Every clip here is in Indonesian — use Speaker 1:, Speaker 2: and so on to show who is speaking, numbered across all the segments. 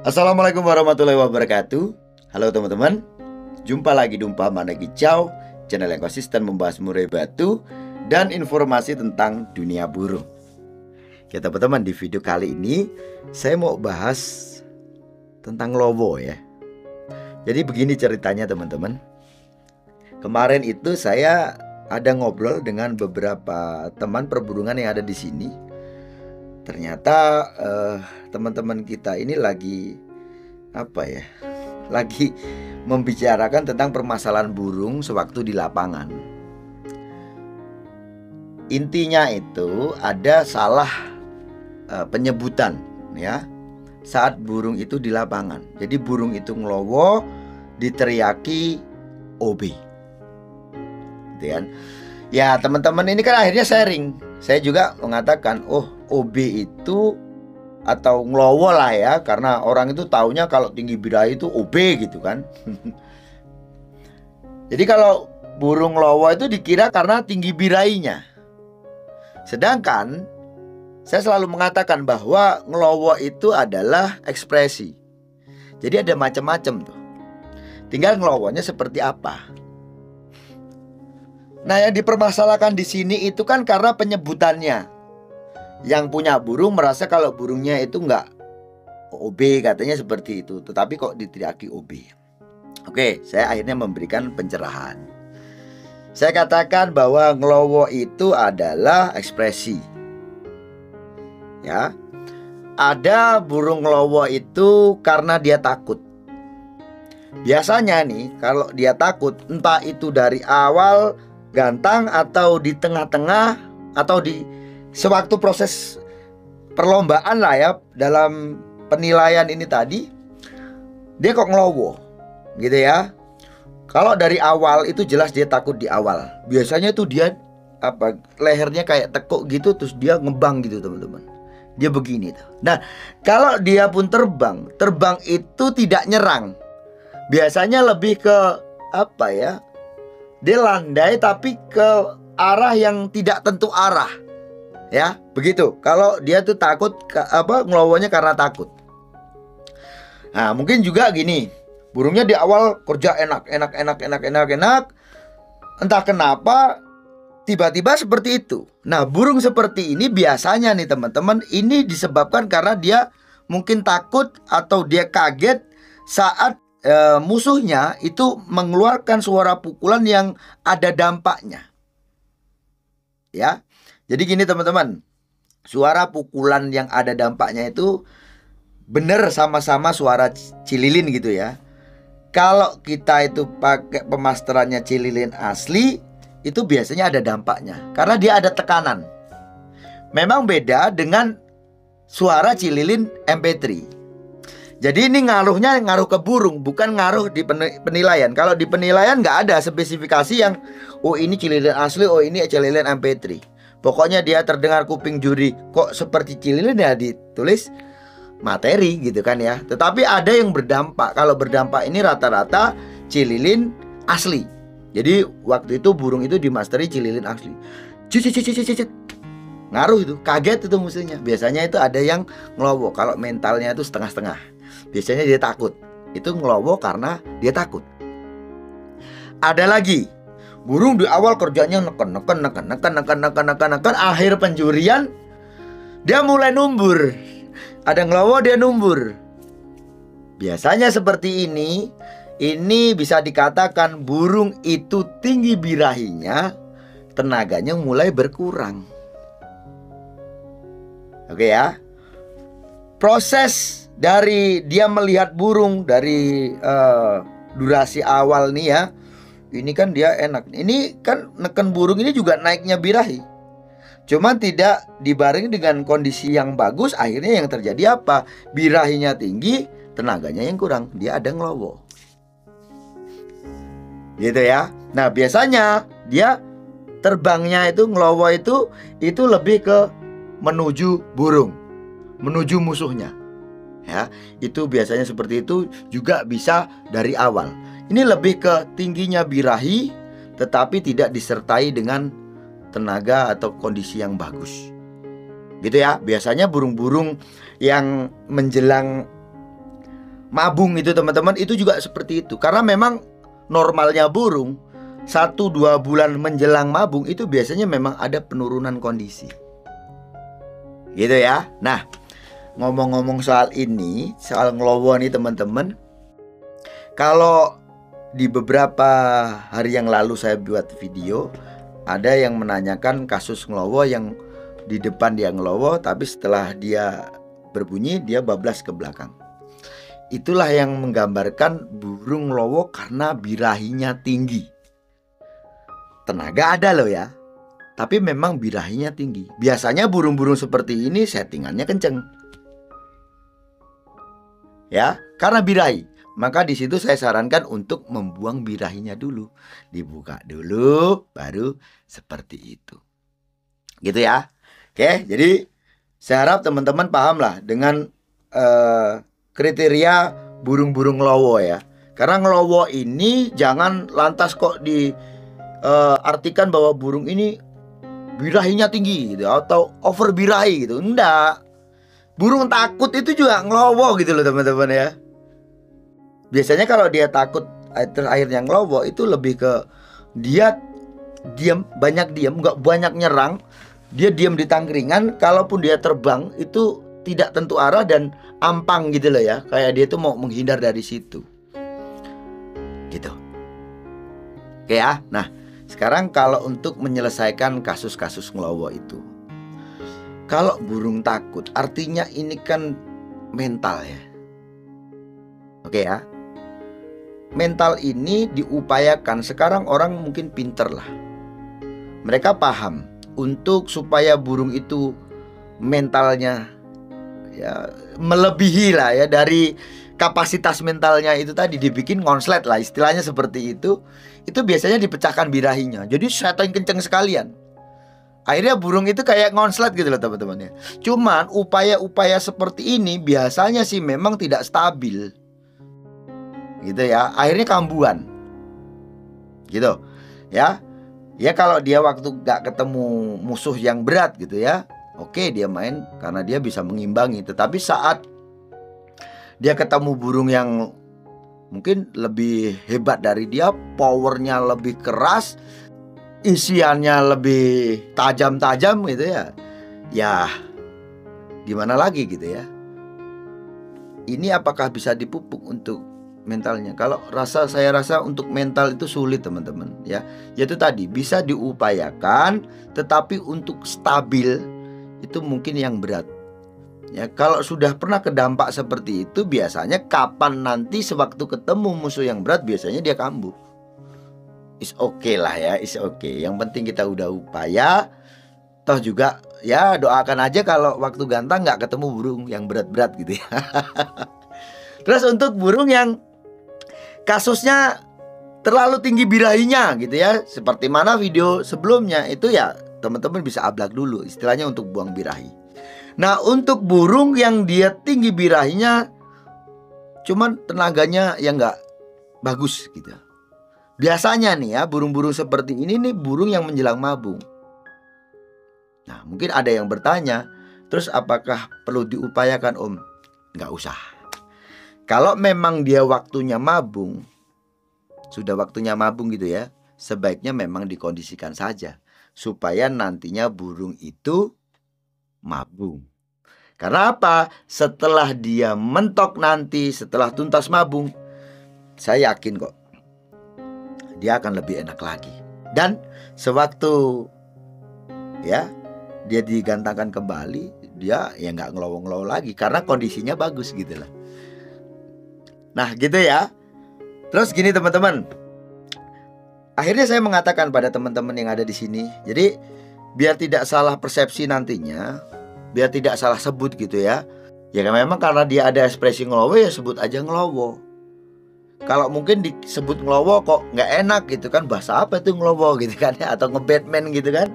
Speaker 1: Assalamualaikum warahmatullahi wabarakatuh. Halo teman-teman, jumpa lagi Dumpa Mana Kicau, channel yang konsisten membahas murai batu dan informasi tentang dunia burung. Ya teman-teman, di video kali ini saya mau bahas tentang lowo ya. Jadi begini ceritanya teman-teman. Kemarin itu saya ada ngobrol dengan beberapa teman perburungan yang ada di sini. Ternyata teman-teman kita ini lagi lagi membicarakan tentang permasalahan burung sewaktu di lapangan. Intinya itu ada salah penyebutan ya saat burung itu di lapangan. Jadi burung itu ngelowo diteriaki OB. Gitu kan. Ya teman-teman ini kan akhirnya sharing. Saya juga mengatakan, oh OB itu atau ngelowo lah ya, karena orang itu taunya kalau tinggi birahi itu OB gitu kan. Jadi kalau burung ngelowo itu dikira karena tinggi birahinya. Sedangkan saya selalu mengatakan bahwa ngelowo itu adalah ekspresi. Jadi ada macam-macam tuh. Tinggal ngelowonya seperti apa. Nah, yang dipermasalahkan di sini itu kan karena penyebutannya. Yang punya burung merasa kalau burungnya itu enggak OB, katanya seperti itu. Tetapi kok diteriaki OB. Oke, saya akhirnya memberikan pencerahan. Saya katakan bahwa ngelowo itu adalah ekspresi. Ya. Ada burung ngelowo itu karena dia takut. Biasanya nih, kalau dia takut, entah itu dari awal gantang atau di tengah-tengah atau di sewaktu proses perlombaan lah ya, dalam penilaian ini tadi dia kok ngelowo gitu ya. Kalau dari awal itu jelas dia takut di awal. Biasanya tuh dia lehernya kayak tekuk gitu, terus dia ngebang gitu teman-teman. Dia begini tuh. Nah, kalau dia pun terbang itu tidak nyerang. Biasanya lebih ke dia landai tapi ke arah yang tidak tentu arah. Ya, begitu. Kalau dia tuh takut ngelowonya karena takut. Nah, mungkin juga gini. Burungnya di awal kerja enak. Entah kenapa tiba-tiba seperti itu. Nah, burung seperti ini biasanya nih teman-teman, ini disebabkan karena dia mungkin takut atau dia kaget saat musuhnya itu mengeluarkan suara pukulan yang ada dampaknya. Ya. Jadi gini teman-teman, suara pukulan yang ada dampaknya itu benar sama-sama suara cililin gitu ya. Kalau kita itu pakai pemasterannya cililin asli, itu biasanya ada dampaknya karena dia ada tekanan. Memang beda dengan suara cililin MP3. Jadi ini ngaruh ke burung, bukan ngaruh di penilaian. Kalau di penilaian nggak ada spesifikasi yang oh ini cililin asli, oh ini cililin MP3. Pokoknya dia terdengar kuping juri kok seperti cililin ya ditulis materi gitu kan ya. Tetapi ada yang berdampak. Kalau berdampak ini rata-rata cililin asli. Jadi waktu itu burung itu dimasteri cililin asli. Ngaruh itu, kaget itu musuhnya. Biasanya itu ada yang ngelowo. Kalau mentalnya itu setengah-setengah. Biasanya dia takut. Itu ngelowo karena dia takut. Ada lagi, burung di awal kerjanya neken. Akhir penjurian dia mulai numbur. Ada ngelowo dia numbur. Biasanya seperti ini. Ini bisa dikatakan burung itu tinggi birahinya, tenaganya mulai berkurang. Oke ya. Proses dari dia melihat burung dari durasi awal nih ya. Ini kan dia enak. Ini kan neken burung ini juga naiknya birahi. Cuman tidak dibarengi dengan kondisi yang bagus. Akhirnya yang terjadi apa? Birahinya tinggi, tenaganya yang kurang. Dia ada ngelowo. Gitu ya. Nah biasanya dia terbangnya itu ngelowo itu lebih ke menuju burung, menuju musuhnya. Ya, itu biasanya seperti itu, juga bisa dari awal. Ini lebih ke tingginya birahi tetapi tidak disertai dengan tenaga atau kondisi yang bagus. Gitu ya. Biasanya burung-burung yang menjelang mabung itu teman-teman, itu juga seperti itu. Karena memang normalnya burung 1-2 bulan menjelang mabung itu biasanya memang ada penurunan kondisi, gitu ya. Nah, ngomong-ngomong soal ini, soal ngelowo nih teman-teman, kalau di beberapa hari yang lalu saya buat video, ada yang menanyakan kasus ngelowo yang di depan dia ngelowo, tapi setelah dia berbunyi dia bablas ke belakang. Itulah yang menggambarkan burung ngelowo karena birahinya tinggi. Tenaga ada loh ya, tapi memang birahinya tinggi. Biasanya burung-burung seperti ini settingannya kenceng, ya, karena birahi. Maka di situ saya sarankan untuk membuang birahinya dulu, dibuka dulu, baru seperti itu, gitu ya. Oke, jadi saya harap teman-teman paham lah dengan kriteria burung-burung ngelowo ya. Karena ngelowo ini jangan lantas kok diartikan bahwa burung ini birahinya tinggi gitu, atau over birahi gitu. Enggak. Burung takut itu juga ngelowo gitu loh teman-teman ya. Biasanya kalau dia takut terus akhirnya ngelowo, itu lebih ke dia diam, banyak diam, nggak banyak nyerang. Dia diam di tangkringan. Kalaupun dia terbang itu tidak tentu arah dan ampang gitu loh ya. Kayak dia tuh mau menghindar dari situ, gitu. Oke ya. Nah, sekarang kalau untuk menyelesaikan kasus-kasus ngelowo itu, kalau burung takut artinya ini kan mental ya. Oke ya. Mental ini diupayakan. Sekarang orang mungkin pinter lah. Mereka paham untuk supaya burung itu mentalnya ya melebihi lah ya dari kapasitas mentalnya itu tadi, dibikin konslet lah istilahnya seperti itu. Itu biasanya dipecahkan birahinya. Jadi setting kenceng sekalian. Akhirnya burung itu kayak ngonslet gitu loh teman-teman ya. Cuman upaya-upaya seperti ini biasanya sih memang tidak stabil, gitu ya. Akhirnya kambuhan, gitu ya. Ya kalau dia waktu gak ketemu musuh yang berat gitu ya, oke dia main karena dia bisa mengimbangi. Tetapi saat dia ketemu burung yang mungkin lebih hebat dari dia, powernya lebih keras, isiannya lebih tajam-tajam gitu ya, ya gimana lagi gitu ya. Ini apakah bisa dipupuk untuk mentalnya? Kalau saya rasa untuk mental itu sulit teman-teman ya. Yaitu tadi bisa diupayakan, tetapi untuk stabil itu mungkin yang berat ya. Kalau sudah pernah kedampak seperti itu, biasanya kapan nanti sewaktu ketemu musuh yang berat, biasanya dia kambuh. Is okay lah ya, is okay. Yang penting kita udah upaya. Toh juga ya doakan aja kalau waktu gantang nggak ketemu burung yang berat-berat gitu ya. Terus untuk burung yang kasusnya terlalu tinggi birahinya gitu ya, seperti mana video sebelumnya itu ya, teman-teman bisa ablak dulu istilahnya untuk buang birahi. Nah, untuk burung yang dia tinggi birahinya cuman tenaganya yang nggak bagus gitu. Biasanya nih ya, burung-burung seperti ini nih burung yang menjelang mabung. Nah, mungkin ada yang bertanya, terus apakah perlu diupayakan Om? Nggak usah. Kalau memang dia waktunya mabung, sudah waktunya mabung gitu ya, sebaiknya memang dikondisikan saja supaya nantinya burung itu mabung. Karena apa? Setelah dia mentok nanti, setelah tuntas mabung, saya yakin kok dia akan lebih enak lagi. Dan sewaktu ya dia digantangkan kembali, dia ya nggak ngelowo-ngelowo lagi karena kondisinya bagus gitu lah. Nah gitu ya. Terus gini teman-teman, akhirnya saya mengatakan pada teman-teman yang ada di sini, jadi biar tidak salah persepsi nantinya, biar tidak salah sebut gitu ya. Ya memang karena dia ada ekspresi ngelowo, ya sebut aja ngelowo. Kalau mungkin disebut ngelowo kok nggak enak gitu kan, bahasa apa itu ngelowo gitu kan ya, atau nge-Batman gitu kan,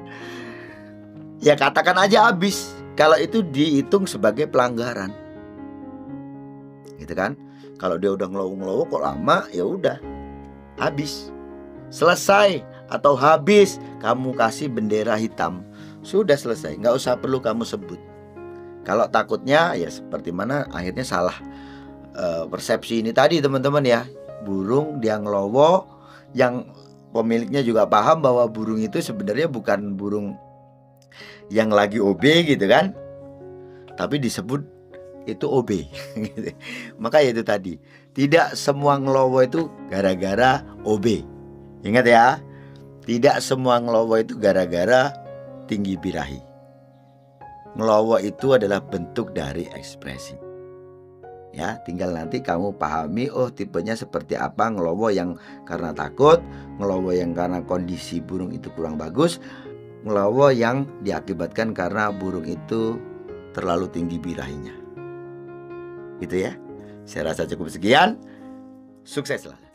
Speaker 1: ya katakan aja habis. Kalau itu dihitung sebagai pelanggaran, gitu kan. Kalau dia udah ngelowo-ngelowo kok lama, ya udah habis, selesai atau habis. Kamu kasih bendera hitam, sudah selesai, nggak usah perlu kamu sebut. Kalau takutnya ya seperti mana akhirnya salah persepsi ini tadi teman-teman ya. Burung dia ngelowo, yang pemiliknya juga paham bahwa burung itu sebenarnya bukan burung yang lagi OB gitu kan, tapi disebut itu OB gitu. Maka ya itu tadi, tidak semua ngelowo itu gara-gara OB. Ingat ya, tidak semua ngelowo itu gara-gara tinggi birahi. Ngelowo itu adalah bentuk dari ekspresi. Ya, tinggal nanti kamu pahami, oh tipenya seperti apa, ngelowo yang karena takut, ngelowo yang karena kondisi burung itu kurang bagus, ngelowo yang diakibatkan karena burung itu terlalu tinggi birahinya. Gitu ya. Saya rasa cukup sekian. Sukses selalu.